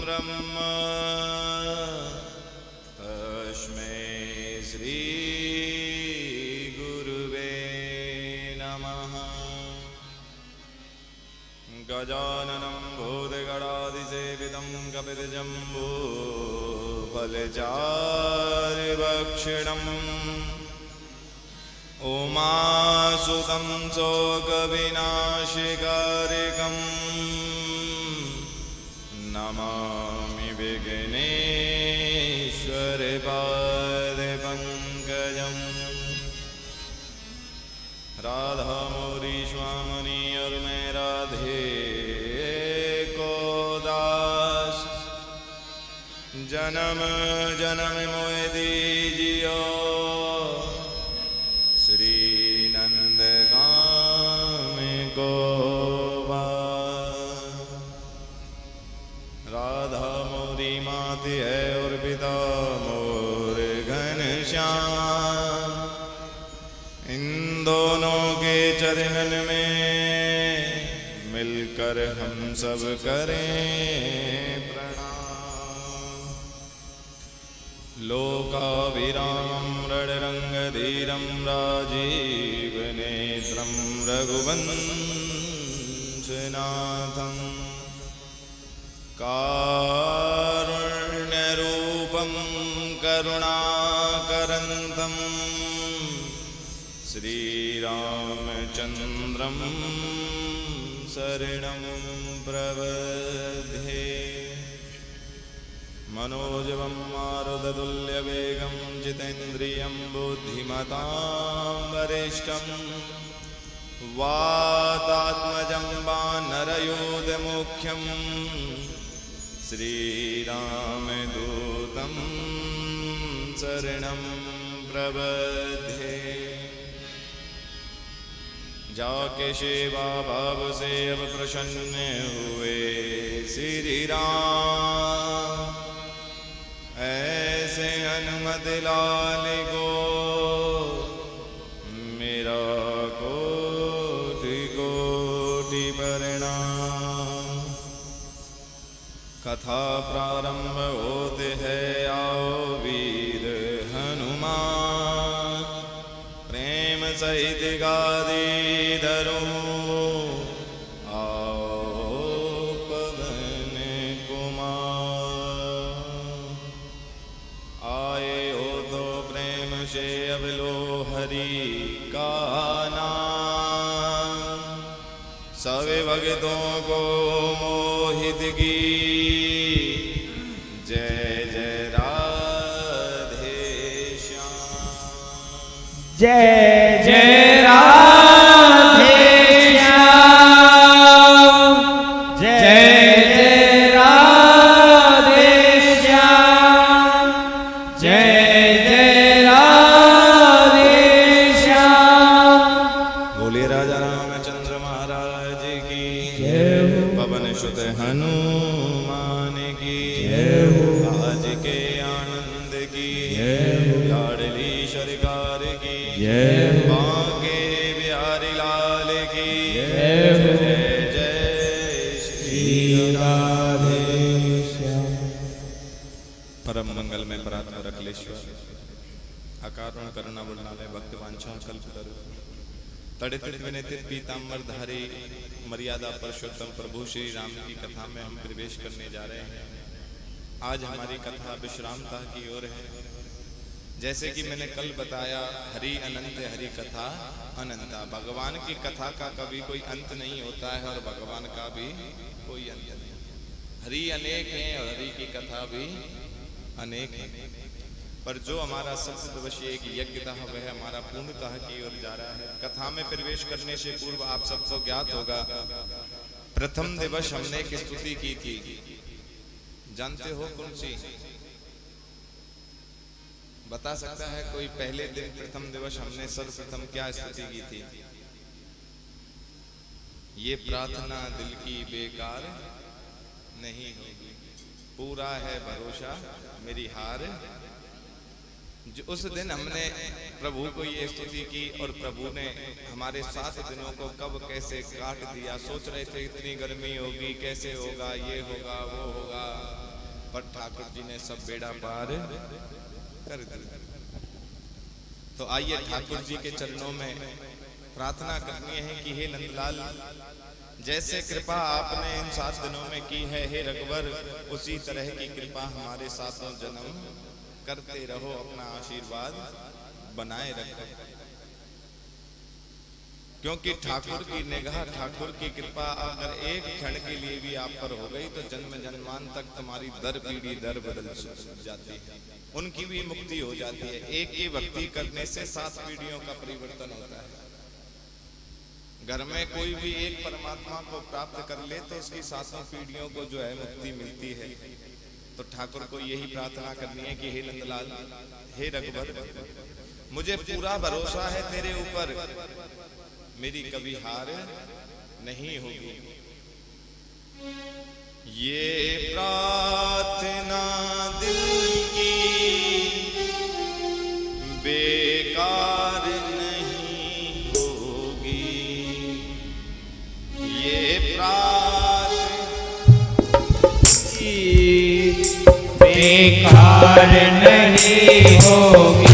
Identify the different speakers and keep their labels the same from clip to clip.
Speaker 1: ब्रह्म तस्मै श्री गुरुवे नमः। गजाननं भूतगणाधिसेवितं कपितजम्बूफलचारुभक्षणम् उमासुतं शोकविनाशकारिकं नमामि विघ्नेश्वरपादपङ्कजम्। राधा मोरी स्वामिनी और मैं राधे को दास, जन्म जन्म मोहि दीजियो श्री नंदगाम को वास। राधा मोरी माती है और पिता मोर घनश्याम, इन दोनों के चरणन में मिलकर हम सब करें प्रणाम। लोकाभिरामं रणरंगधीरं राजीव नेत्रं रघुवंशनाथं, कारुण्यरूपं करुणाकरन्तं श्रीरामचन्द्रं शरणं प्रपद्ये। मनोजवं मारुततुल्यवेगं जितेन्द्रियं बुद्धिमतां वरिष्ठं, वातात्मजं वानरयूथमुख्यं श्रीरामदूतं शरणं प्रपद्ये। जाके सेवा भाव से अब प्रसन्न हुए श्री राम, ऐसे हनुमत लाल को मेरा कोटि कोटि प्रणाम। कथा प्रारंभ होते है आओ वीर हनुमान, प्रेम सहित गादी धरो अब लो हरि का नाम, सवे भक्तों को मोहित की जय जय राधे श्याम,
Speaker 2: जय जय राधे श्याम, जय जय राधे श्याम, जय
Speaker 1: हनुमान की आज के आनंद की लाडली सरकार की बांके बिहारी लाल की जय जय श्री राधे श्याम। परम मंगल में परात्म रखलेश्वर अकारण करुणा बुलाले भक्त वांछा कल्पतरु, तड़ित विनित पीताम्बर धारी मर्यादा पुरुषोत्तम प्रभु श्री राम की कथा में हम प्रवेश करने जा रहे हैं। आज हमारी कथा विश्रामता की ओर है। जैसे कि मैंने कल बताया, हरि अनंत हरि कथा अनंता, भगवान की कथा का कभी कोई अंत नहीं होता है और भगवान का भी कोई अंत नहीं। हरि अनेक हैं और हरि की कथा भी अनेक है, पर जो हमारा सप्तदिवसीय एक यज्ञतः वह हमारा पूर्णतः की ओर जा रहा है। कथा में प्रवेश करने से पूर्व आप सबको ज्ञात होगा, प्रथम दिवस हमने एक स्तुति की थी, जानते हो कौन सी? बता सकता है कोई? पहले दिन प्रथम दिवस हमने सर्वप्रथम क्या स्तुति की थी? ये प्रार्थना दिल की बेकार नहीं होगी, पूरा है भरोसा मेरी हार। जो उस दिन हमने प्रभु को ये स्तुति की और प्रभु ने हमारे 7 दिनों को कब कैसे काट दिया। सोच रहे थे इतनी गर्मी होगी, कैसे होगा, ये होगा वो होगा, पर ठाकुर जी ने सब बेड़ा पार कर दिया। तो आइए ठाकुर जी के चरणों में प्रार्थना करनी है कि हे नंदलाल, जैसे कृपा आपने इन 7 दिनों में की है हे रघुवर, उसी तरह की कृपा हमारे 7 जन्म करते रहो, अपना आशीर्वाद बनाए रखो। क्योंकि ठाकुर की निगाह, ठाकुर की कृपा अगर एक क्षण के लिए भी आप पर हो गई तो जन्म जन्मान तक तुम्हारी दर पीढ़ी दर बदल जाती है, उनकी भी मुक्ति हो जाती है। एक की भक्ति करने से 7 पीढ़ियों का परिवर्तन होता है। घर में कोई भी एक परमात्मा को प्राप्त कर ले तो उसकी 7 पीढ़ियों को जो है मुक्ति मिलती है। तो ठाकुर को यही प्रार्थना करनी है कि हे नंदलाल, हे रघुवर, मुझे पूरा भरोसा है तेरे ऊपर, मेरी कभी हार नहीं होगी। ये प्रार्थना दिल की बेकार नहीं होगी, ये प्रार्थना
Speaker 2: बेकार नहीं होगी।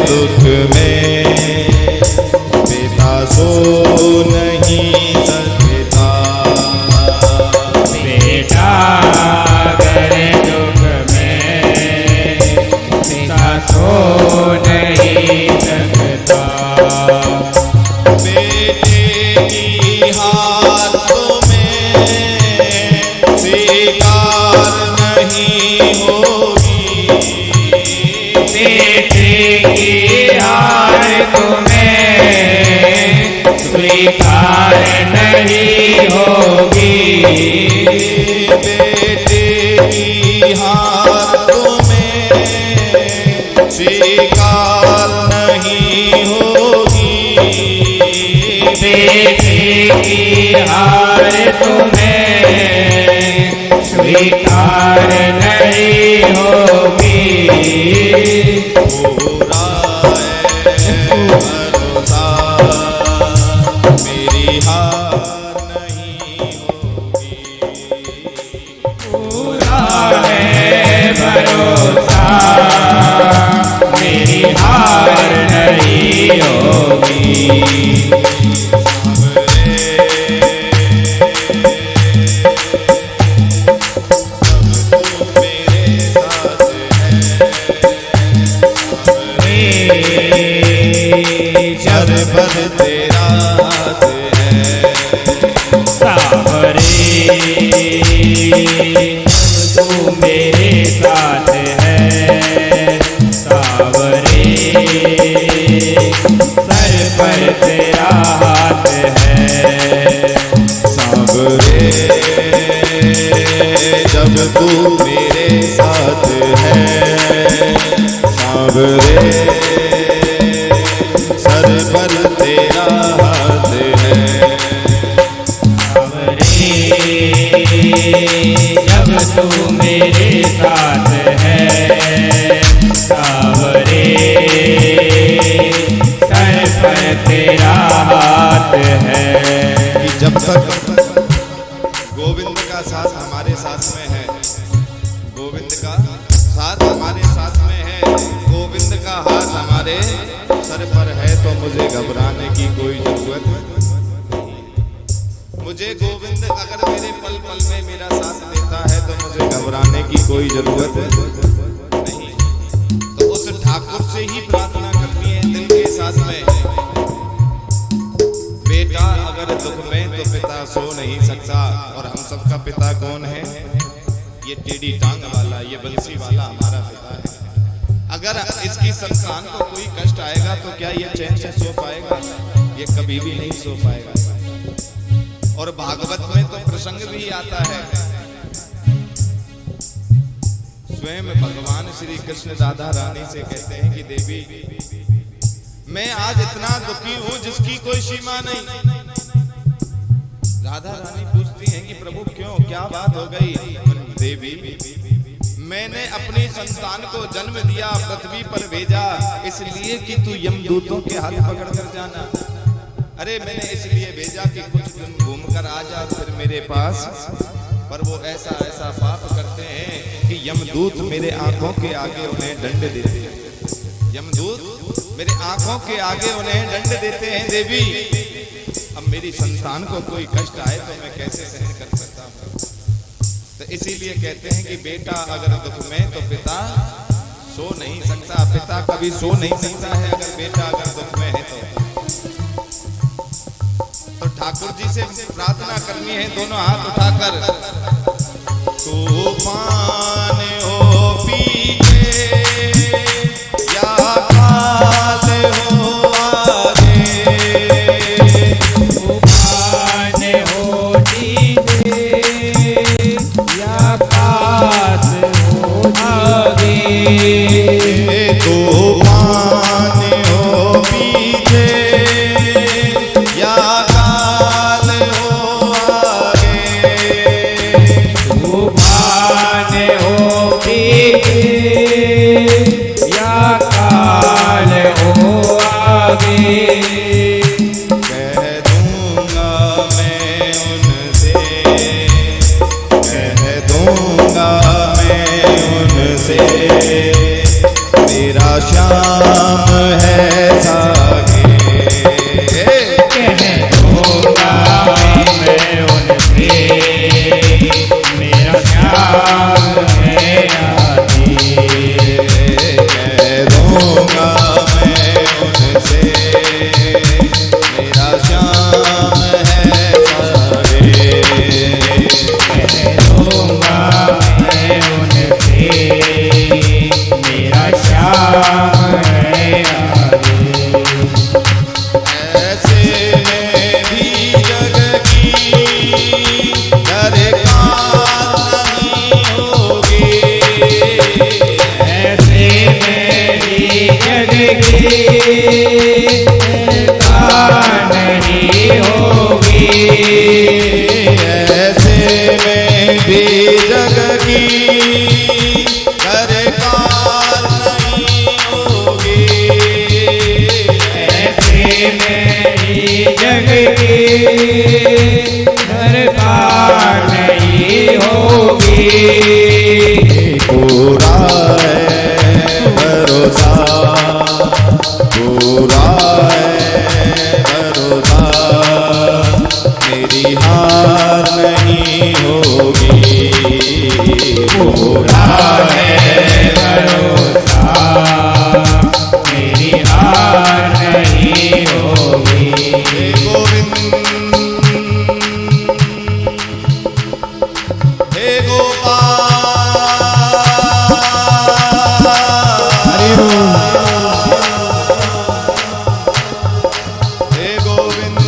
Speaker 1: दुख में पिता सो नहीं बेटे की हार तुम्हें स्वीकार नहीं होगी,
Speaker 2: बेटे की हार तुम्हें स्वीकार नहीं होगी,
Speaker 1: बेटे की हार तुम्हें स्वीकार नहीं होगी,
Speaker 2: बेटे की हार तुम्हें स्वीकार नहीं होगी।
Speaker 1: पूरा है भरोसा मेरी हार नहीं होगी,
Speaker 2: पूरा है भरोसा मेरी हार नहीं होगी।
Speaker 1: सर पर तेरा हाथ है,
Speaker 2: सावरे तू मेरे साथ है, सावरे सर पर तेरा हाथ है,
Speaker 1: सावरे जब तू मेरे साथ है, सावरे सर पर तेरा हाथ है,
Speaker 2: जब तू मेरे साथ है, सावरे सर पर तेरा हाथ है।
Speaker 1: कि जब तक गोविंद का साथ हमारे साथ में है, गोविंद का साथ हमारे साथ में है, गोविंद का हाथ हमारे सर पर है, तो मुझे घबराने की कोई जरूरत नहीं। मुझे गोविंद अगर मेरे पल पल में मेरा साथ देता है तो मुझे घबराने की कोई जरूरत नहीं। तो उस ठाकुर से ही प्रार्थना करनी है दिल के साथ में, बेटा अगर दुख में तो पिता सो नहीं सकता। और हम सबका पिता कौन है? ये टेढ़ी टांग वाला, ये बंसी वाला हमारा पिता है। अगर इसकी संतान को कोई कष्ट आएगा तो क्या ये चैन से सो पाएगा? ये कभी भी नहीं सो पाएगा। और भागवत में तो प्रसंग भी आता है, स्वयं भगवान श्री कृष्ण राधा रानी से कहते हैं कि देवी मैं आज इतना दुखी हूं जिसकी कोई सीमा नहीं। राधा रानी पूछती हैं कि प्रभु क्यों, क्या बात हो गई? देवी मैंने अपनी संतान को जन्म दिया, पृथ्वी पर भेजा इसलिए कि तू यमदूतों के हाथ पकड़ कर जाना। अरे मैंने इसलिए भेजा कि कुछ दिन घूम कर आ जा फिर मेरे पास। पर वो ऐसा ऐसा पाप करते हैं कि यमदूत मेरे आंखों के आगे उन्हें दंड देते हैं। यमदूत मेरे आंखों के आगे उन्हें दंड देते हैं। देवी अब मेरी संतान को कोई कष्ट आए तो मैं कैसे सहन कर सकता हूँ? तो इसीलिए कहते हैं कि बेटा अगर दुख में तो पिता सो नहीं सकता। पिता कभी सो नहीं सकता है अगर बेटा अगर दुख में है तो ठाकुर जी से प्रार्थना करनी है दोनों हाथ उठाकर। तूफान हो पीछे या काल हो आगे,
Speaker 2: तूफान हो दीजिए या काल हो आगे,
Speaker 1: तूफान हो पीछे या काल हो आगे,
Speaker 2: तूफान
Speaker 1: ऐसे में भी जग की सरकार नहीं होगी।
Speaker 2: ऐसे में ही जग की सरकार नहीं होगी।
Speaker 1: पूरा है भरोसा, पूरा है भरोसा, मेरी हार नहीं होगी।
Speaker 2: पूरा है भरोसा, मेरी हार नहीं होगी।
Speaker 1: हे गोविंद, हे गोपाल, हे गोविंद,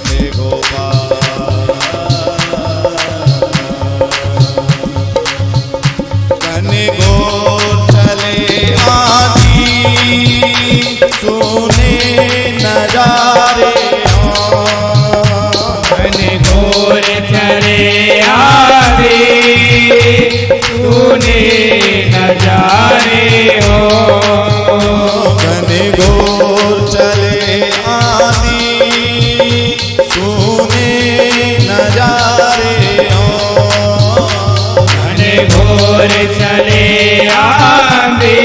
Speaker 1: हे गोपाल। कने गोर चले आदि सुने नजारे
Speaker 2: घने घोर चले आदि सुने नजारे हो।
Speaker 1: कने गोर चले आदि सुने नजारे
Speaker 2: घने घोर चले आदि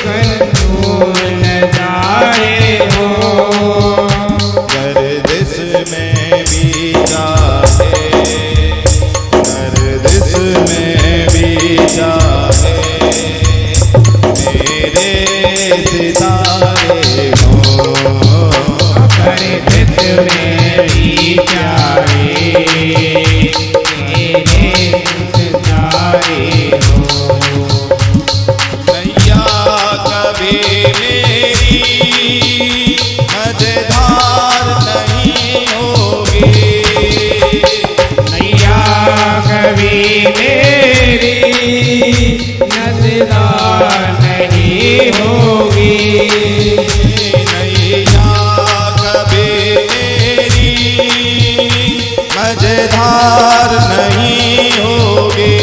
Speaker 2: घनघोर नजारे हो।
Speaker 1: गर्दिश में भी जाए, गर्दिश में भी जाए, मेरे सितारे हो।
Speaker 2: गर्दिश में भी जाए, मेरे सितारे हो।
Speaker 1: नैया कभी मेरी मझधार नहीं होगी।
Speaker 2: नैया कभी मेरी नजदार नहीं होगी।
Speaker 1: नैया कभी मेरी मझधार नहीं होगी।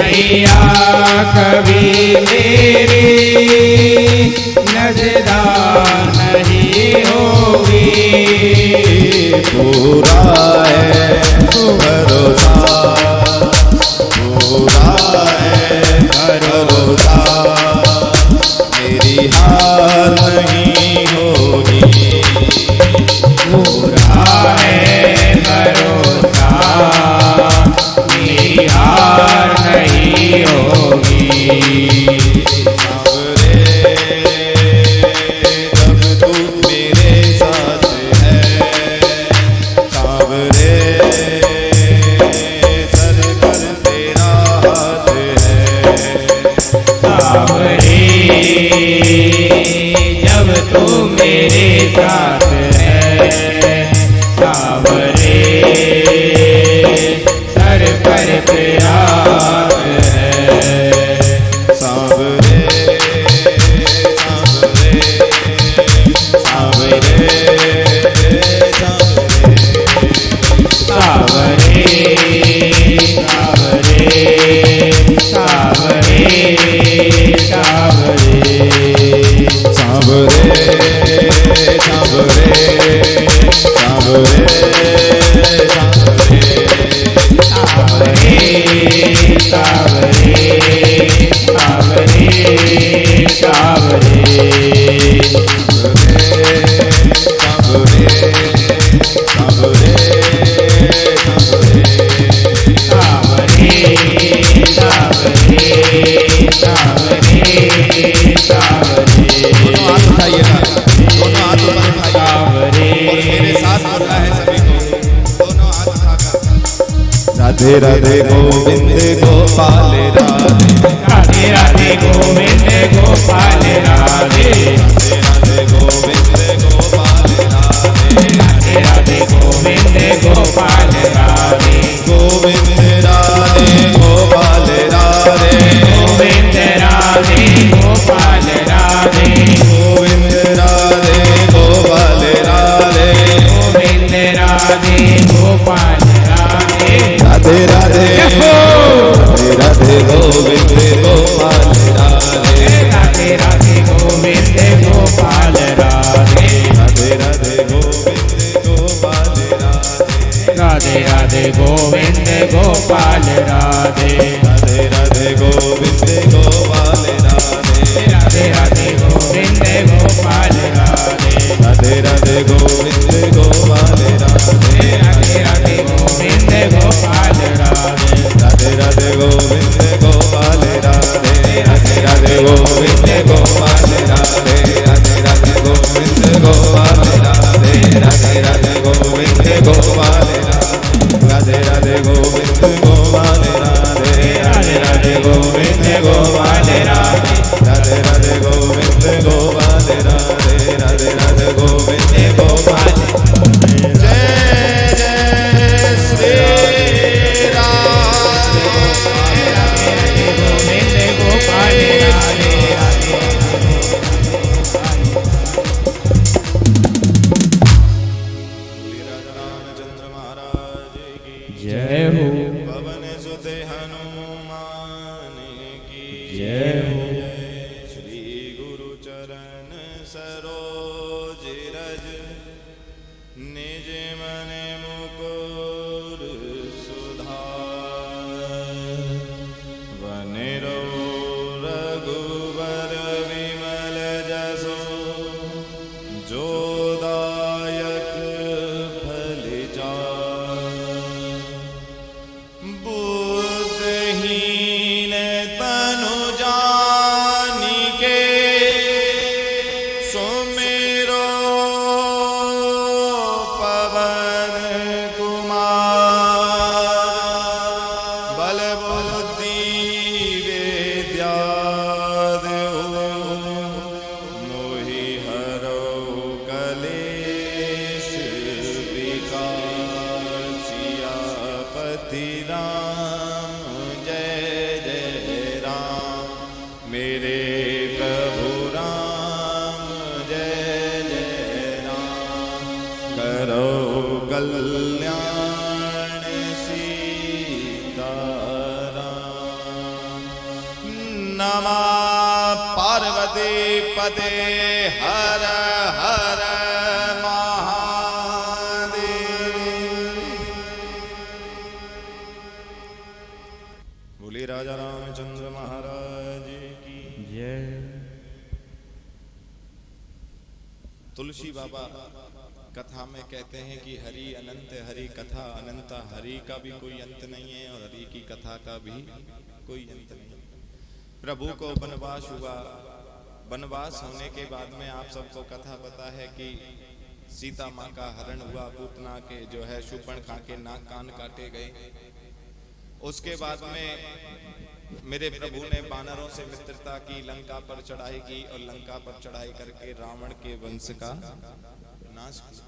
Speaker 2: नैया कभी मेरी नजदार नहीं होगी।
Speaker 1: पूरा है भरोसा, पूरा है भरोसा, मेरी हार नहीं होगी।
Speaker 2: पूरा है भरोसा, मेरी हार नहीं होगी।
Speaker 1: सावरे जब तू मेरे साथ है, सावरे सर पर तेरा हाथ है।
Speaker 2: सावरे जब तू मेरे साथ है, सावरे सर पर तेरा हाथ है।
Speaker 1: सावरे सावरे सावरे सावरे
Speaker 2: सावरे सावरे सावरे सावरे
Speaker 1: सावरे सावरे सावरे
Speaker 2: सावरे सावरे सावरे
Speaker 1: दोनों हाथ उठाइएगा, दोनों हाथ ऊपर उठाइए और मेरे साथ बोलना है सभी को, दोनों हाथ उठाकर। राधे राधे गोविंद गोपाल राधे,
Speaker 2: राधे राधे गोविंद गोपाल राधे,
Speaker 1: राधे राधे गोविंद गोपाल राधे,
Speaker 2: राधे राधे गोविंद गोपाल राधे,
Speaker 1: गोविंद राधे गोपाल राधे,
Speaker 2: गोविंद राधे गोपाल गोपाल राधे
Speaker 1: राधे राधे गोविंद गोपाल राधे
Speaker 2: राधे राधे गोविंद गोपाल राधे
Speaker 1: राधे राधे गोविंद गोपाल राधे
Speaker 2: राधे राधे गोविंद गोपाल राधे
Speaker 1: राधे राधे गोविंद गोपाल राधे राधे राधे गोविंद गोपाल राधे राधे राधे गोविंद गोपाल राधे राधे राधे गोविंद गोपाल राधे राधे गोविंद गोपाल राधे राधे राधे गोविंद गोपाल राधे राधे राधे गोविंद गोपाल राधे राधे राधे गोविंद गोपाल जय जय श्री राम
Speaker 2: गोविंद गोपाल राधे
Speaker 1: रामचंद्र महाराज की
Speaker 2: जय हो
Speaker 1: पवन सुत हनुमान की
Speaker 2: जय हो
Speaker 1: श्री गुरु चरण सरोज रज निज मन मुकुर सुधार वनिरो रघुवर विमल जसो जो दायक फल बुद्धहीन तनु जानिके सुमिरो पवन कुमार बल बुद्धि विद्या देहु मोहि हरो कलेश विकार सियापति राम जय जय राम मेरे प्रभु राम जय जय राम करो कल्याण सीताराम नमः पार्वती पते हर हर महादेव बोले राजा रामचंद्र महाराज की
Speaker 2: जय
Speaker 1: तुलसी बाबा कथा में कहते हैं कि हरि अनंत हरि कथा अनंत हरि का भी कोई अंत नहीं है और हरि की कथा का भी कोई अंत नहीं। प्रभु को वनवास हुआ, वनवास होने के बाद में आप सबको कथा पता है कि सीता माँ का हरण हुआ, पूतना के जो है शूर्पणखा के नाक कान काटे गए। उसके बाद में मेरे प्रभु ने वानरों से मित्रता की, लंका पर चढ़ाई की और लंका पर चढ़ाई करके रावण के वंश का नाश किया।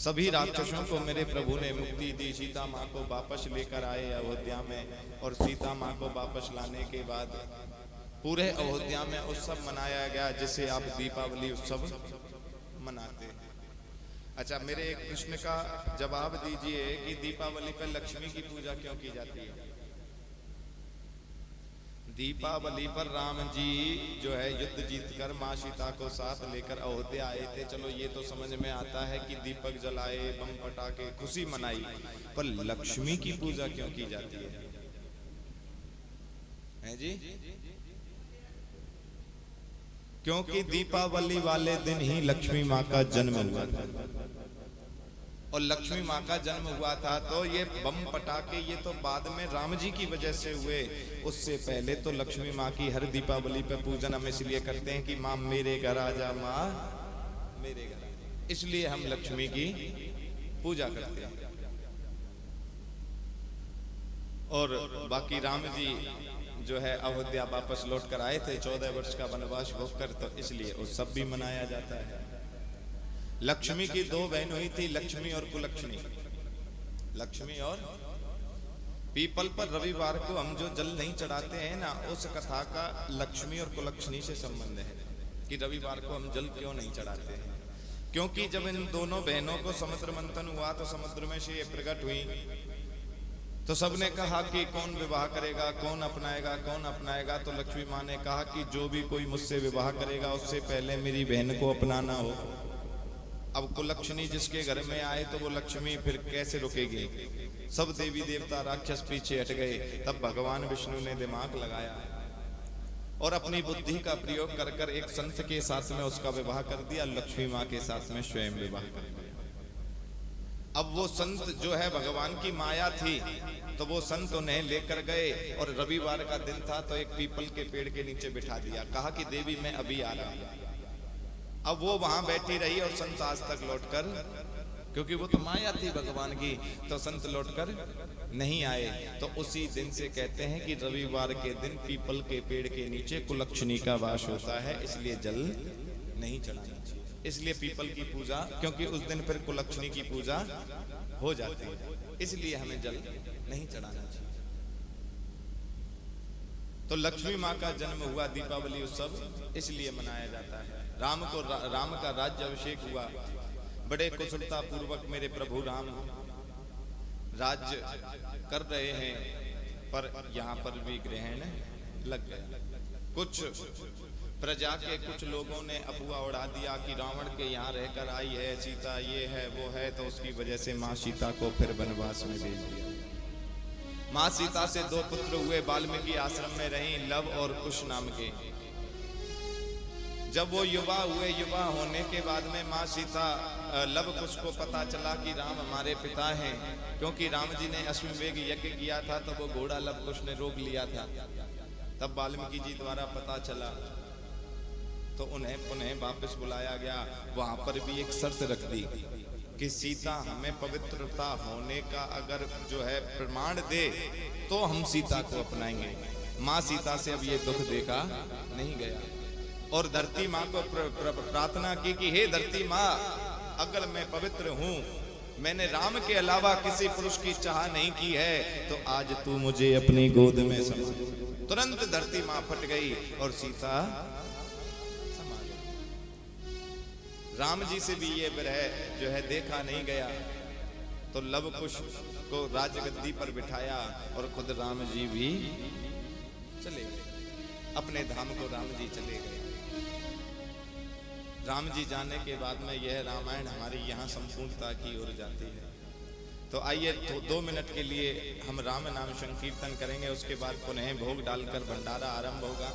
Speaker 1: सभी राक्षसों को मेरे प्रभु ने मुक्ति दी, सीता माँ को वापस लेकर आए अयोध्या में और सीता माँ को वापस लाने के बाद पूरे अयोध्या में उत्सव मनाया गया जिसे आप दीपावली उत्सव मनाते हैं। अच्छा, मेरे एक प्रश्न का जवाब दीजिए कि दीपावली पर लक्ष्मी की पूजा क्यों की जाती है? दीपावली पर राम जी जो है युद्ध जीतकर माँ सीता को साथ लेकर अयोध्या आए थे। चलो ये तो समझ में आता है कि दीपक जलाए, बम पटाके, खुशी मनाई, पर लक्ष्मी की पूजा क्यों की जाती है जी? क्योंकि दीपावली वाले दिन ही लक्ष्मी माँ का जन्म हुआ था और लक्ष्मी माँ का जन्म हुआ था तो ये बम पटाके ये तो बाद में राम जी की वजह से हुए। उससे पहले तो लक्ष्मी माँ की हर दीपावली पे पूजन हम इसलिए करते हैं कि माँ मेरे घर आ जा, माँ मेरे घर, इसलिए हम लक्ष्मी की पूजा करते हैं। और बाकी राम जी जो है अयोध्या वापस लौट कर आए थे 14 वर्ष का वनवास होकर, तो इसलिए उत्सव भी मनाया जाता है। लक्ष्मी की दो बहन हुई थी, लक्ष्मी और कुलक्ष्मी। लक्ष्मी और पीपल पर रविवार को हम जो जल नहीं चढ़ाते हैं ना, उस कथा का लक्ष्मी और कुलक्ष्मी से संबंध है कि रविवार को हम जल क्यों नहीं चढ़ाते हैं। क्योंकि जब इन दोनों बहनों को समुद्र मंथन हुआ तो समुद्र में से ये प्रकट हुई, तो सबने कहा कि कौन विवाह करेगा, कौन अपनाएगा, कौन अपनाएगा। तो लक्ष्मी माँ ने कहा कि जो भी कोई मुझसे विवाह करेगा उससे पहले मेरी बहन को अपनाना हो। अब कुलक्ष्मी जिसके घर में आए तो वो लक्ष्मी फिर कैसे रुकेगी? सब देवी देवता राक्षस पीछे हट गए। तब भगवान विष्णु ने दिमाग लगाया और अपनी बुद्धि का प्रयोग कर कर एक संत के साथ में उसका विवाह कर दिया, लक्ष्मी माँ के साथ में स्वयं विवाह कर दिया। अब वो संत जो है भगवान की माया थी, तो वो संत उन्हें लेकर गए और रविवार का दिन था तो एक पीपल के पेड़ के नीचे बिठा दिया, कहा कि देवी मैं अभी आ रहा हूं। अब वो वहां बैठी रही और संत आज तक लौटकर, क्योंकि वो तो माया थी भगवान की, तो संत लौटकर नहीं आए। तो उसी दिन से कहते हैं कि रविवार के दिन पीपल के पेड़ के नीचे कुलक्षणी का वास होता है, इसलिए जल नहीं चढ़ाना चाहिए। इसलिए पीपल की पूजा, क्योंकि उस दिन फिर कुलक्षणी की पूजा हो जाती है, इसलिए हमें जल नहीं चढ़ाना चाहिए। तो लक्ष्मी माँ का जन्म हुआ, दीपावली उत्सव इसलिए मनाया जाता है। राम का राज्य अभिषेक हुआ, बड़े कुशलता पूर्वक मेरे प्रभु राम राज्य कर रहे हैं, पर यहाँ पर भी ग्रहण लग गया। कुछ प्रजा के कुछ लोगों ने अफवाह उड़ा दिया कि रावण के यहाँ रहकर आई है सीता, ये है वो है, तो उसकी वजह से माँ सीता को फिर वनवास में भेज दिया। माँ सीता से 2 पुत्र हुए, वाल्मीकि आश्रम में रहीं, लव और कुश नाम के। जब वो युवा हुए, युवा होने के बाद में माँ सीता लव कुश को पता चला कि राम हमारे पिता हैं, क्योंकि राम जी ने अश्वमेध यज्ञ किया था तो वो घोड़ा लव कुश ने रोक लिया था। तब वाल्मीकि जी द्वारा पता चला तो उन्हें पुनः वापस बुलाया गया। वहां पर भी एक शर्त रख दी कि सीता हमें पवित्रता होने का अगर जो है प्रमाण दे तो हम सीता को अपनाएंगे। माँ सीता से अब ये दुख देखा नहीं गया और धरती माँ को प्रार्थना की कि हे धरती माँ, अगर मैं पवित्र हूँ, मैंने राम के अलावा किसी पुरुष की चाह नहीं की है, तो आज तू मुझे अपनी गोद में समा। तुरंत धरती माँ फट गई और सीता समा गई। राम जी से भी ये विरह जो है देखा नहीं गया, तो लव कुश को राजगद्दी पर बिठाया और खुद राम जी भी चले गए अपने धाम को। राम जी चले गए। राम जी जाने के बाद में यह रामायण हमारी यहाँ संपूर्णता की ओर जाती है। तो आइए 2 मिनट के लिए हम राम नाम संकीर्तन करेंगे, उसके बाद पुनः भोग डालकर भंडारा आरंभ होगा।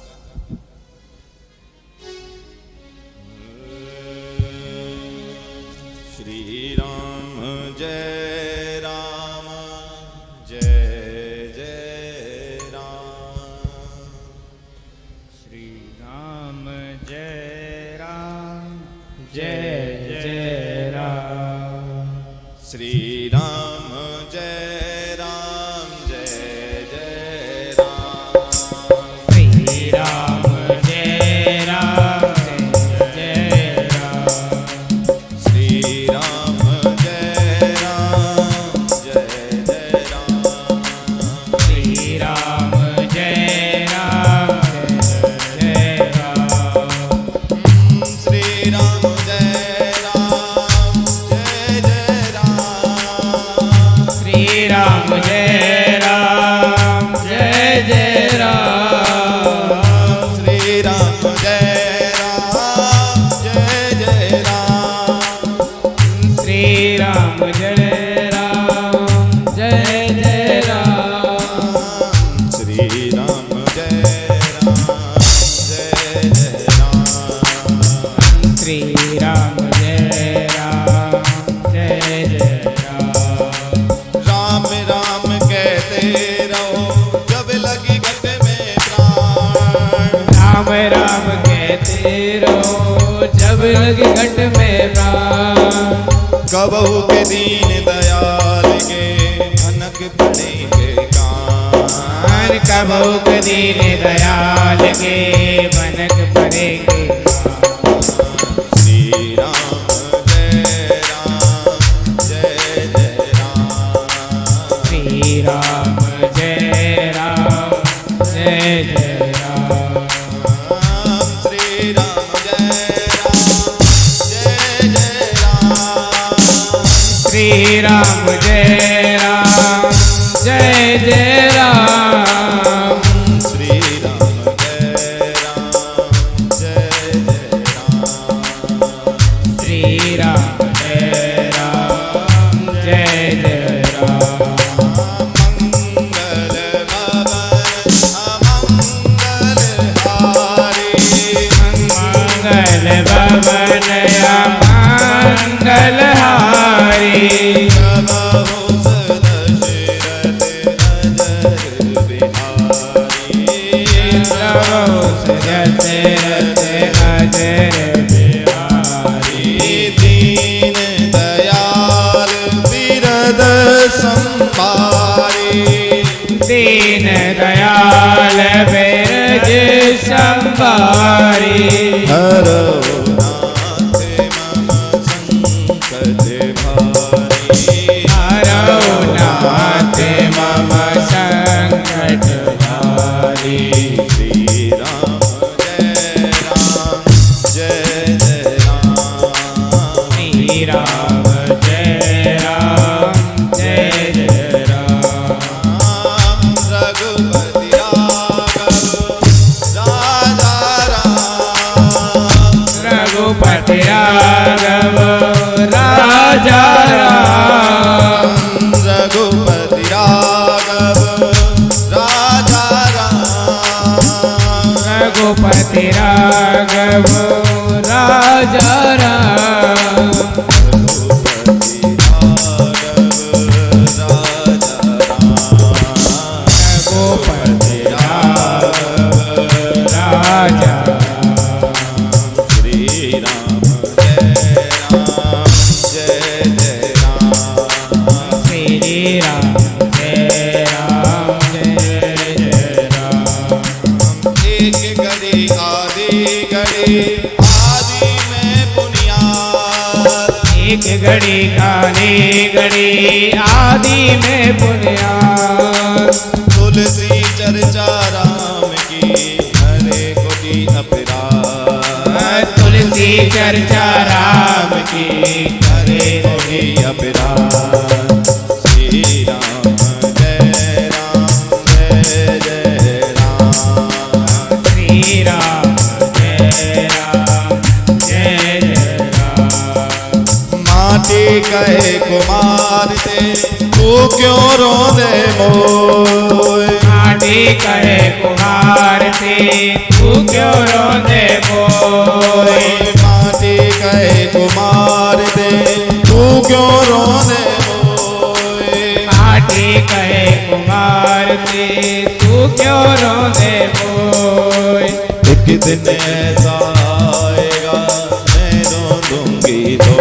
Speaker 1: श्री राम जय राम, जय जय राम।
Speaker 2: श्री राम जय राम, जय जय राम।
Speaker 1: श्री राम जय राम, जय जय राम।
Speaker 2: श्री राम जय राम, जय राम।
Speaker 1: श्री राम जय राम, जय जय राम।
Speaker 2: श्री राम जय राम, जय राम।
Speaker 1: श्री राम जय राम, जय जय राम।
Speaker 2: श्री राम जय राम, जय जय राम।
Speaker 1: श्री राम जय राम, जय जय राम।
Speaker 2: श्री राम जय राम, जय जय राम।
Speaker 1: श्री राम जय राम, जय जय राम।
Speaker 2: श्री राम जय राम, जय जय राम।
Speaker 1: राम राम कहते रहो जब लगी घट में प्राण।
Speaker 2: राम राम कहते रहो जब लगे घट में प्राण।
Speaker 1: कबहू के दीन दयाल के भनक पड़ेंगे कान।
Speaker 2: कबहू के दीन दयाल के भनक पड़ेंगे।
Speaker 1: श्री राम जय राम, जय जय राम।
Speaker 2: श्री राम जय राम, जय जय राम।
Speaker 1: श्री राम जय राम, जय जय राम।
Speaker 2: श्री राम जय राम, जय जय राम।
Speaker 1: श्री राम जय राम, जय जय राम।
Speaker 2: श्री राम जय राम, जय जय राम। तनया मंगलहारी दीन दयाल बिरज संभारी
Speaker 1: हरो नाथ मम संकट भारी
Speaker 2: हरो नाथ मम संकट भारी
Speaker 1: श्री राम जय राम
Speaker 2: श्री राम जय राम जय जय राम
Speaker 1: रघुपति राघव राजा राम
Speaker 2: रघुपति राघव राजा राम
Speaker 1: रघुपति राघव राजा राम
Speaker 2: रघुपति राघव राजा राम रघुपति राघव राजा
Speaker 1: श्री राम जय राम
Speaker 2: श्री राम जय राम जय जय राम
Speaker 1: एक घड़ी आदि में बुनियाद
Speaker 2: एक घड़ी काली घड़ी आदि में बुनियाद
Speaker 1: तुलसी चर्चा राम की हरे कोटि अपराध
Speaker 2: तुलसी चर्चा राम की
Speaker 1: हरे कोटि अपराध श्री राम जय राम
Speaker 2: श्री राम जय जय राम
Speaker 1: माटी कहे कुमार से तू क्यों रोंदे मोय
Speaker 2: माटी कहे कुमार से तू क्यों रोंदे मोय
Speaker 1: माटी कहे कुमार से तू क्यों रोंदे मोय
Speaker 2: माटी कहे कुमार से तू क्यों रोंदे मोय
Speaker 1: एक दिन ऐसा आएगा मैं रो दूंगी तो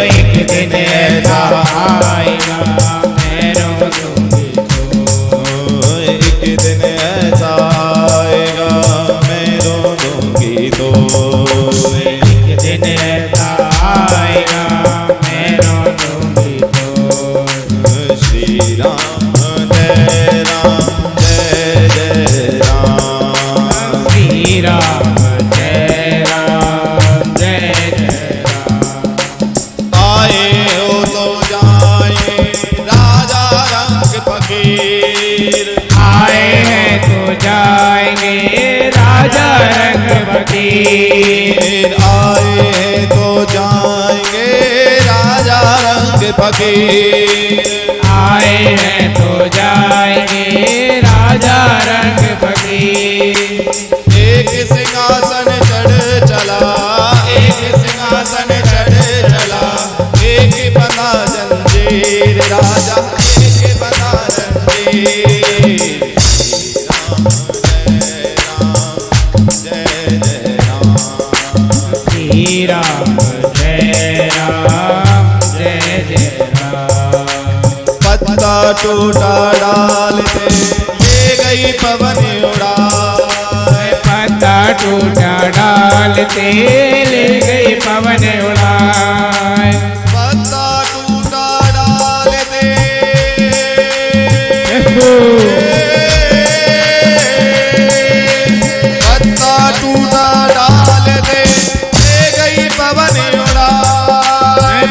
Speaker 2: एक दिन ऐसा आएगा मैं रो दूंगी तो
Speaker 1: एक दिन ऐसा आएगा मैं रो दूंगी तो
Speaker 2: एक दिन ऐसा आएगा मैं रो दूंगी तो
Speaker 1: श्री राम जय राम
Speaker 2: श्री राम जय राम
Speaker 1: आए हो तो जाए राजा रंग फकीर
Speaker 2: आए हैं तो जाएंगे राजा रंग फकीर
Speaker 1: आए हैं तो जाएंगे राजा रंग फकीर
Speaker 2: आए हैं तो जाएंगे राजा रंग फकीर
Speaker 1: एक सिंहासन चढ़ चला एक सिंहासन चढ़ चला एक बना जंजीर राजा एक बना जंजीर
Speaker 2: श्री राम जय राम जय जय राम
Speaker 1: पत्ता टूटा डाल से ले गई पवन उड़ा
Speaker 2: पत्ता टूटा डाल से ले गई पवन उड़ाए
Speaker 1: पत्ता टूटा डाल दे पत्ता टूटा डाल दे ले गई पवन उड़ा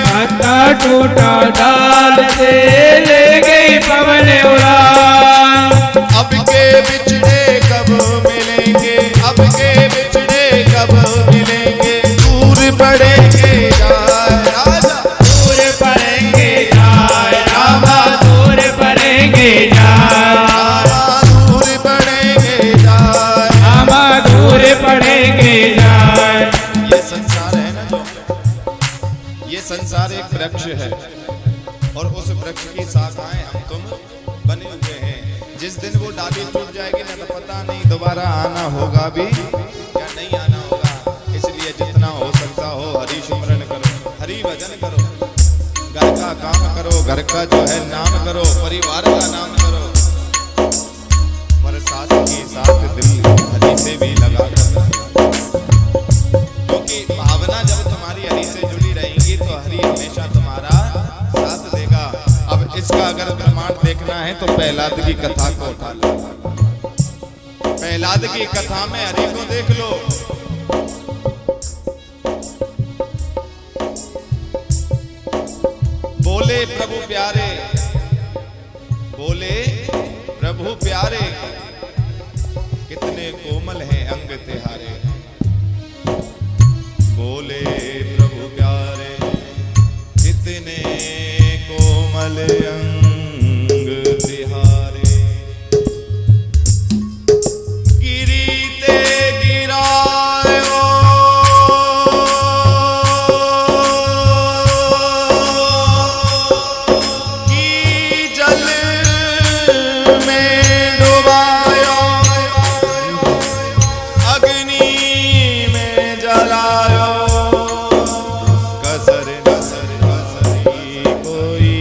Speaker 2: पत्ता टूटा डाल से ले गई पवन उड़ाए
Speaker 1: अब के बिछड़े कब मिलेंगे अब के बिछड़े कब मिलेंगे दूर पड़ेंगे जाए राजा
Speaker 2: दूर पड़ेंगे जाए रामा दूर पड़ेंगे जाए
Speaker 1: दूर पड़ेंगे जाए
Speaker 2: रामा दूर पड़ेंगे जाए
Speaker 1: ये संसार संसार एक वृक्ष है और उस वृक्ष की शाखाएं हम तुम बने हुए हैं। जिस दिन वो डाली टूट जाएगी ना, तो पता नहीं दोबारा आना होगा भी या नहीं आना होगा। इसलिए जितना हो सकता हो हरि सुमरन करो, हरि भजन करो, घर का काम करो, घर का जो है नाम करो, परिवार का नाम करो, पर साथ ही साथ दिल हरि से भी लगा कर, क्योंकि भावना जब तुम्हारी हरि से जुड़ी रहेगी तो हरि हमेशा तुम्हारा साथ देगा। अब इसका अगर प्रमाण देखना है तो प्रहलाद की कथा को उठा लो। प्रहलाद की कथा में हरि को देख लो। बोले प्रभु प्यारे, बोले प्रभु प्यारे, कितने कोमल हैं अंग तिहारे। बोले प्रभु प्यारे, कितने कोमल अंग तिहारे। गिरीते गिरायो की जल में डुबायो, अग्नि में जलायो, कसर नसर कसरी कोई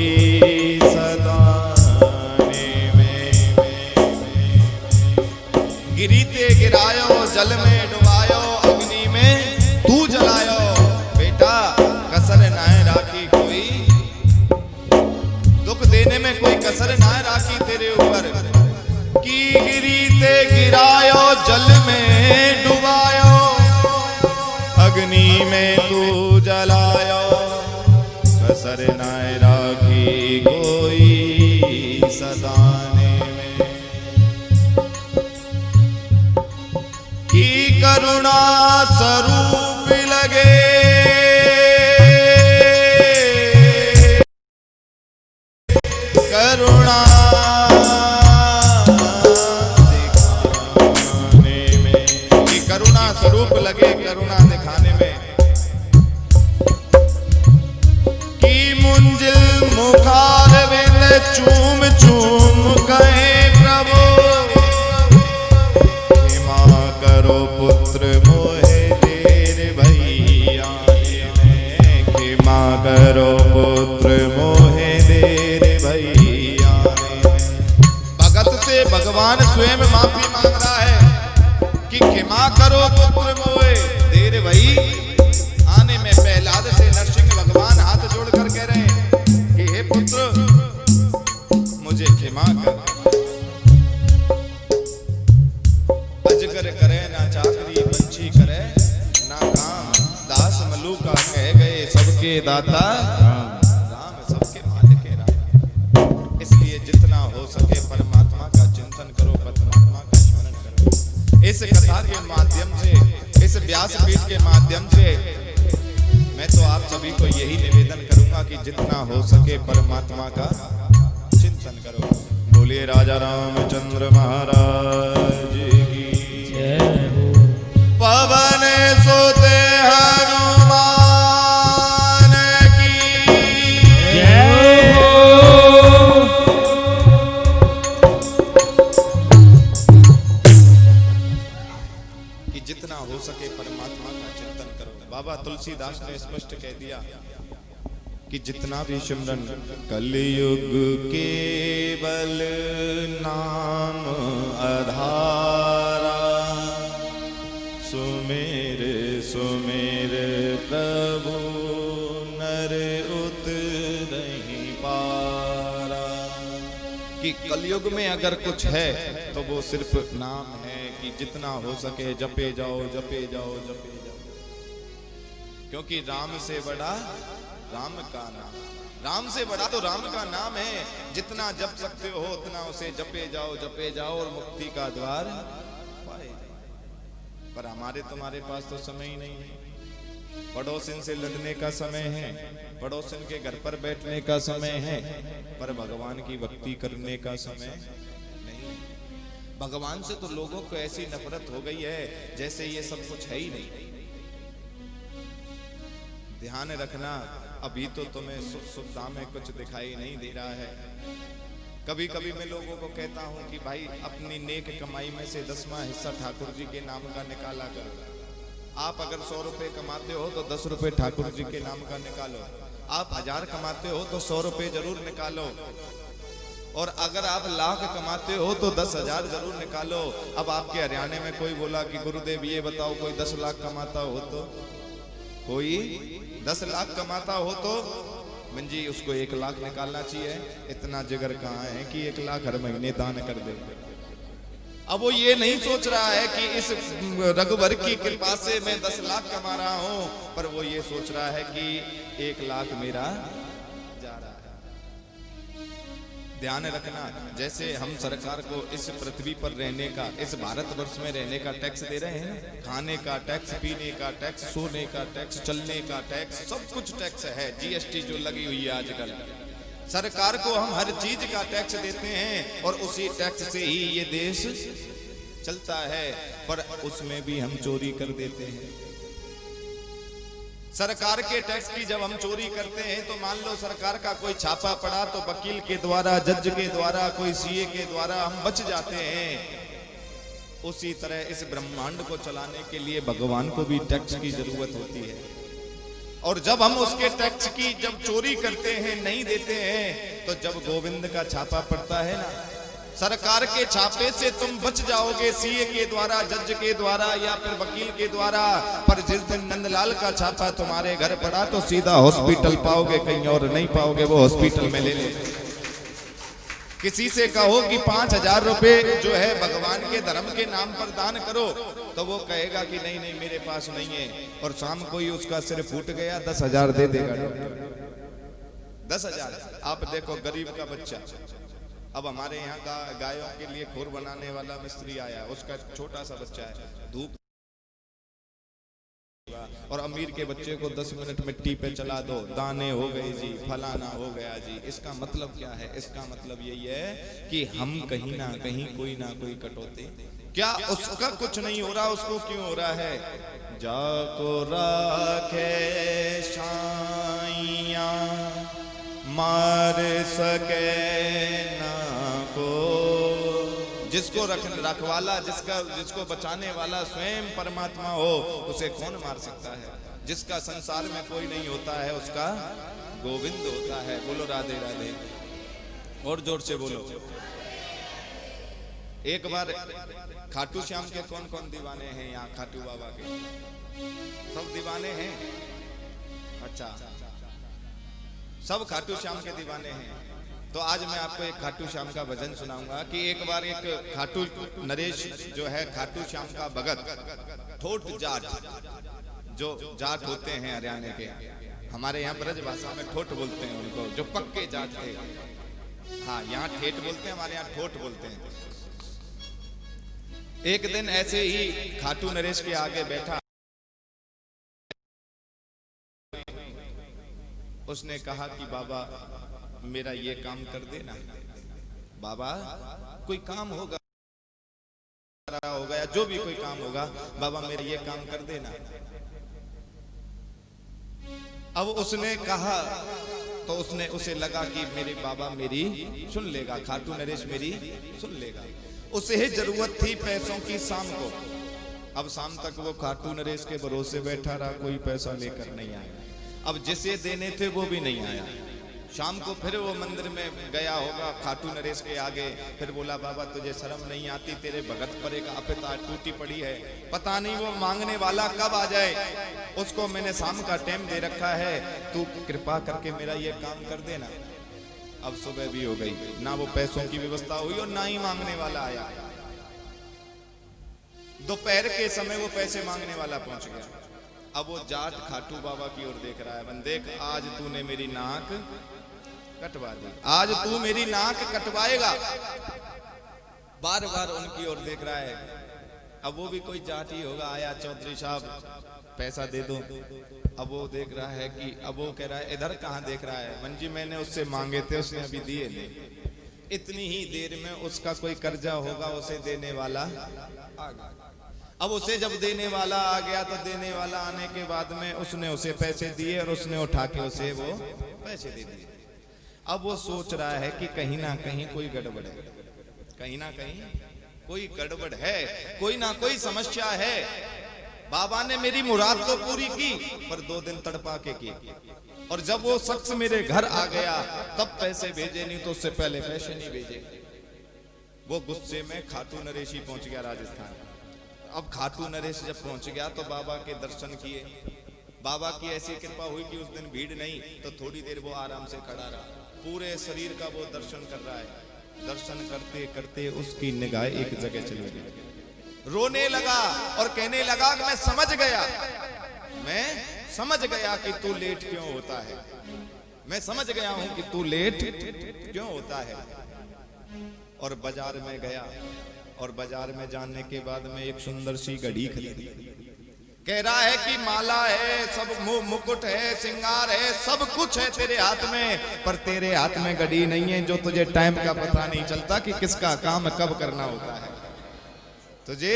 Speaker 1: सताने में। गिरीते गिरायो, जल में डुबायो, अग्नि में तू जलायो। बेटा कसर नाय राखी कोई, दुख देने में कोई कसर ना राखी तेरे ऊपर। की गिरीते गिरायो, जल में डुबायो, अग्नि में तू जलायो, कसर ना राखी कोई सताने में। की करुणा स्वरूप लगे, करुणा दिखाने में, कि करुणा स्वरूप लगे करुणा दिखाने में। कि मुंजिल मुखार बिंद चूम चूम कहे प्रभु, क्षमा करो पुत्र मोहे तेरे भैया में, क्षमा करो पुत्र मोहे तेरे भैया। भगत से भगवान स्वयं माफी मांग रहा है कि क्षमा करो पुत्र मोहे देर भई आने में। प्रहलाद से नरसिंह भगवान हाथ जोड़ कर कह रहे हैं कि हे पुत्र मुझे क्षमा कर। अजगर करे ना चाकरी, पंछी करे ना काम, दास मलूका कह गए सबके दाता राम, सबके मालिक राम। इसलिए जितना हो सके परमात्मा का चिंतन करो, परमात्मा का स्मरण करो। इस कथा के माध्यम से, इस व्यासपीठ के माध्यम से मैं तो आप सभी को यही निवेदन करूंगा कि जितना हो सके परमात्मा का चिंतन करो। बोलिए राजा रामचंद्र महाराज की जय हो। पवन सुत हनुमान की
Speaker 2: जय हो।
Speaker 1: कि जितना हो सके परमात्मा का चिंतन करो। बाबा तुलसीदास ने स्पष्ट कह दिया कि जितना भी सिमरन, कलयुग केवल नाम आधारा, सुमेर सुमेर प्रभु नर उतरहि पारा। कि कलयुग में अगर कुछ है तो वो सिर्फ नाम है। कि जितना हो सके जपे जाओ, जपे जाओ, जपे जाओ, क्योंकि राम से बड़ा राम का नाम, राम से बड़ा तो राम का नाम है। जितना जप सकते हो उतना उसे जपे जाओ, जपे जाओ और मुक्ति का द्वार पाए जाओ। पर हमारे तुम्हारे पास तो समय ही नहीं है। पड़ोसिन से लड़ने का समय है, पड़ोसिन के घर पर बैठने का समय है, पर भगवान की भक्ति करने का समय नहीं है। भगवान से तो लोगों को ऐसी नफरत हो गई है जैसे ये सब कुछ है ही नहीं। ध्यान रखना, अभी तो तुम्हें सुख सुविधा में कुछ दिखाई नहीं दे रहा है। कभी कभी मैं लोगों को कहता हूं कि भाई अपनी नेक कमाई में से 10वां हिस्सा ठाकुर जी के नाम का निकाला करो। आप अगर 100 रुपए कमाते हो तो 10 रुपए ठाकुर जी के नाम का निकालो। आप 1000 कमाते हो तो 100 रुपए जरूर निकालो। और अगर आप लाख कमाते हो तो 10,000 जरूर निकालो। अब आपके हरियाणा में कोई बोला कि गुरुदेव ये बताओ कोई 10 लाख कमाता हो तो, कोई 10 लाख कमाता हो तो मंजी उसको 1 लाख निकालना चाहिए। इतना जिगर कहाँ है कि 1 लाख हर महीने दान कर दे। अब वो ये नहीं सोच रहा है कि इस रघुवर की कृपा से मैं 10 लाख कमा रहा हूं, पर वो ये सोच रहा है कि 1 लाख मेरा जा रहा है। ध्यान रखना, जैसे हम सरकार को इस पृथ्वी पर रहने का, इस भारतवर्ष में रहने का टैक्स दे रहे हैं ना, खाने का टैक्स, पीने का टैक्स, सोने का टैक्स, चलने का टैक्स, सब कुछ टैक्स है। जीएसटी जो लगी हुई है आजकल, सरकार को हम हर चीज का टैक्स देते हैं और उसी टैक्स से ही ये देश चलता है, पर उसमें भी हम चोरी कर देते हैं। सरकार के टैक्स की जब हम चोरी करते हैं तो मान लो सरकार का कोई छापा पड़ा तो वकील के द्वारा, जज के द्वारा, कोई सीए के द्वारा हम बच जाते हैं। उसी तरह इस ब्रह्मांड को चलाने के लिए भगवान को भी टैक्स की जरूरत होती है। और जब हम उसके टैक्स की जब चोरी करते हैं, नहीं देते हैं, तो जब गोविंद का छापा पड़ता है ना, सरकार के छापे से तुम बच जाओगे सीए के द्वारा, जज के द्वारा या फिर वकील के द्वारा, पर जिस दिन नंदलाल का छापा तुम्हारे घर पड़ा तो सीधा हॉस्पिटल पाओगे, कहीं और नहीं पाओगे। वो हॉस्पिटल में ले ले। किसी से कहो कि 5,000 रुपए जो है भगवान के धर्म के नाम पर दान करो, तो वो कहेगा कि नहीं नहीं मेरे पास नहीं है। और शाम को ही उसका सिर फूट गया, 10,000 दे देगा डॉक्टर, 10,000। आप देखो गरीब का बच्चा, अब हमारे यहाँ का गायों के लिए खोर बनाने वाला मिस्त्री आया, उसका छोटा सा बच्चा है, धूप, और अमीर के बच्चे को 10 मिनट मिट्टी पे चला दो, दाने हो गए जी, फलाना हो गया जी। इसका मतलब क्या है? इसका मतलब यही है कि हम कहीं ना कहीं कोई ना कोई कटौती, क्या उसका कुछ नहीं हो रहा, उसको क्यों हो रहा है? जाको राखे साइया मार सके ना को, जिसको रखवाला, जिसको बचाने वाला स्वयं परमात्मा हो, उसे कौन मार सकता है? जिसका संसार में कोई नहीं होता है उसका गोविंद होता है। बोलो राधे राधे, और जोर से बोलो। एक बार खाटू श्याम के कौन कौन दीवाने हैं यहाँ? खाटू बाबा के सब दीवाने हैं? अच्छा, सब खाटू श्याम के दीवाने हैं। तो आज मैं आपको एक खाटू श्याम का भजन सुनाऊंगा कि एक बार एक खाटू नरेश जो है खाटू श्याम का भगत, ठोट जाट, जो जाट होते हैं हरियाणा के, हमारे यहाँ ब्रज भाषा में ठोट बोलते हैं उनको, जो पक्के जाट थे। हाँ, यहाँ ठेठ बोलते हैं, हमारे यहाँ ठोट बोलते हैं। एक दिन ऐसे ही खाटू नरेश के आगे बैठा, उसने कहा कि बाबा मेरा ये काम कर देना। बाबा कोई काम होगा या जो भी कोई काम होगा, बाबा मेरा ये काम कर देना। अब उसने कहा तो उसे लगा कि मेरे बाबा मेरी सुन लेगा, खाटू नरेश मेरी सुन लेगा। उसे जरूरत थी पैसों की शाम को। अब शाम तक वो खाटू नरेश के भरोसे बैठा रहा, कोई पैसा लेकर नहीं आया। अब जिसे देने थे वो भी नहीं आया। शाम को फिर वो मंदिर में गया होगा खाटू नरेश के आगे, फिर बोला बाबा तुझे शर्म नहीं आती, तेरे भगत पर एक आपदा टूटी पड़ी है, पता नहीं वो मांगने वाला कब आ जाए, उसको मैंने शाम का टाइम दे रखा है, तू कृपा करके मेरा ये काम कर देना। अब सुबह भी हो गई, ना वो पैसों की व्यवस्था हुई और ना ही मांगने वाला आया। दोपहर के समय वो पैसे मांगने वाला पहुंच गया। अब वो जाट खाटू बाबा की ओर देख रहा है, बन देख आज तूने मेरी नाक कटवा दी, आज तू मेरी नाक कटवाएगा। बार बार उनकी ओर देख रहा है। अब वो भी कोई जाट ही होगा, आया चौधरी साहब पैसा दे दो। अब वो देख रहा है कि, अब वो कह रहा है इधर कहाँ देख रहा है, मंजी मैंने उससे मांगे थे, उसने अभी दिए नहीं। इतनी ही देर में उसका कोई कर्जा होगा, उसे देने वाला आ गया। अब उसे जब देने वाला आ गया तो देने वाला आने के बाद में उसने उसे पैसे दिए और उसने उठा के उसे वो पैसे दे दिए। अब वो सोच रहा है कि कहीं ना कहीं कोई गड़बड़ है, कहीं ना कहीं कोई गड़बड़ है, कोई ना कोई समस्या है। बाबा ने मेरी मुराद तो पूरी की पर 2 दिन तड़पा के की, और जब वो शख्स मेरे घर आ गया तब पैसे भेजे, नहीं तो उससे पहले पैसे नहीं भेजे। वो गुस्से में खाटू नरेश ही पहुंच गया राजस्थान। अब खाटू नरेश जब पहुंच गया तो बाबा के दर्शन किए। बाबा की ऐसी कृपा हुई कि उस दिन भीड़ नहीं, तो थोड़ी देर वो आराम से खड़ा रहा, पूरे शरीर का वो दर्शन कर रहा है। दर्शन करते करते उसकी निगाह एक जगह चली गई, रोने लगा और कहने लगा कि मैं समझ गया कि तू लेट क्यों होता है, मैं समझ गया हूं कि तू लेट क्यों होता है। और बाजार में गया, और बाजार में जाने के बाद में एक सुंदर सी घड़ी खरीदी। कह रहा है कि माला है, सब मुकुट है, श्रृंगार है, सब कुछ है तेरे हाथ में, पर तेरे हाथ में घड़ी नहीं है, जो तुझे टाइम का पता नहीं चलता कि किसका काम कब करना होता है। तुझे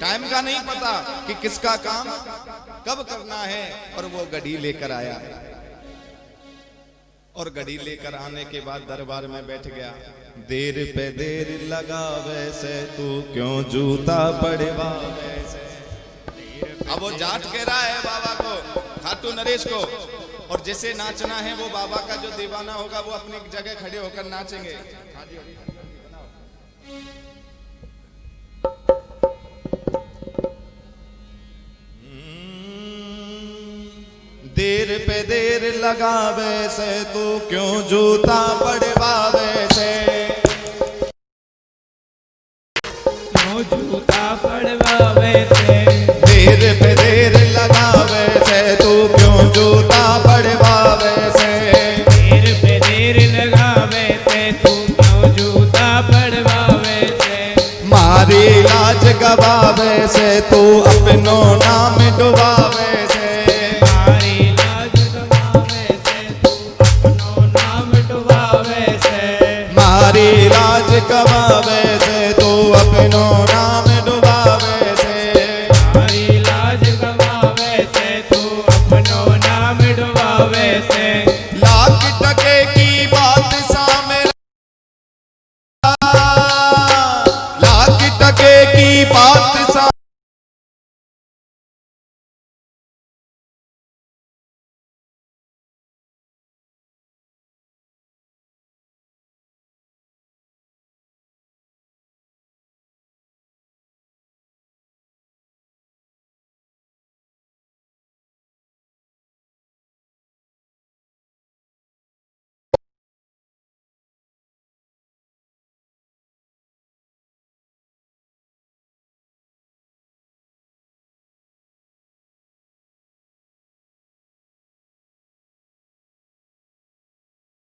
Speaker 1: टाइम का नहीं पता कि किसका काम कब करना है। और वो घड़ी लेकर आया, और घड़ी लेकर आने के बाद दरबार में बैठ गया। देर पे देर लगा वैसे तू क्यों जूता पड़वा वैसे। अब वो जाट कह रहा है बाबा को, खाटू नरेश को, और जिसे नाचना है वो बाबा का जो दीवाना होगा वो अपनी जगह खड़े होकर नाचेंगे। देर पे देर लगावे से तू क्यों जूता पड़वावे से,
Speaker 2: क्यों जूता पड़वावे से।
Speaker 1: देर पे देर लगावे से तू क्यों जूता पड़वावे से,
Speaker 2: देर पे देर लगावे से तू क्यों जूता पड़वावे से।
Speaker 1: मारी लाज गवावे से तू अपनो नाम डुबा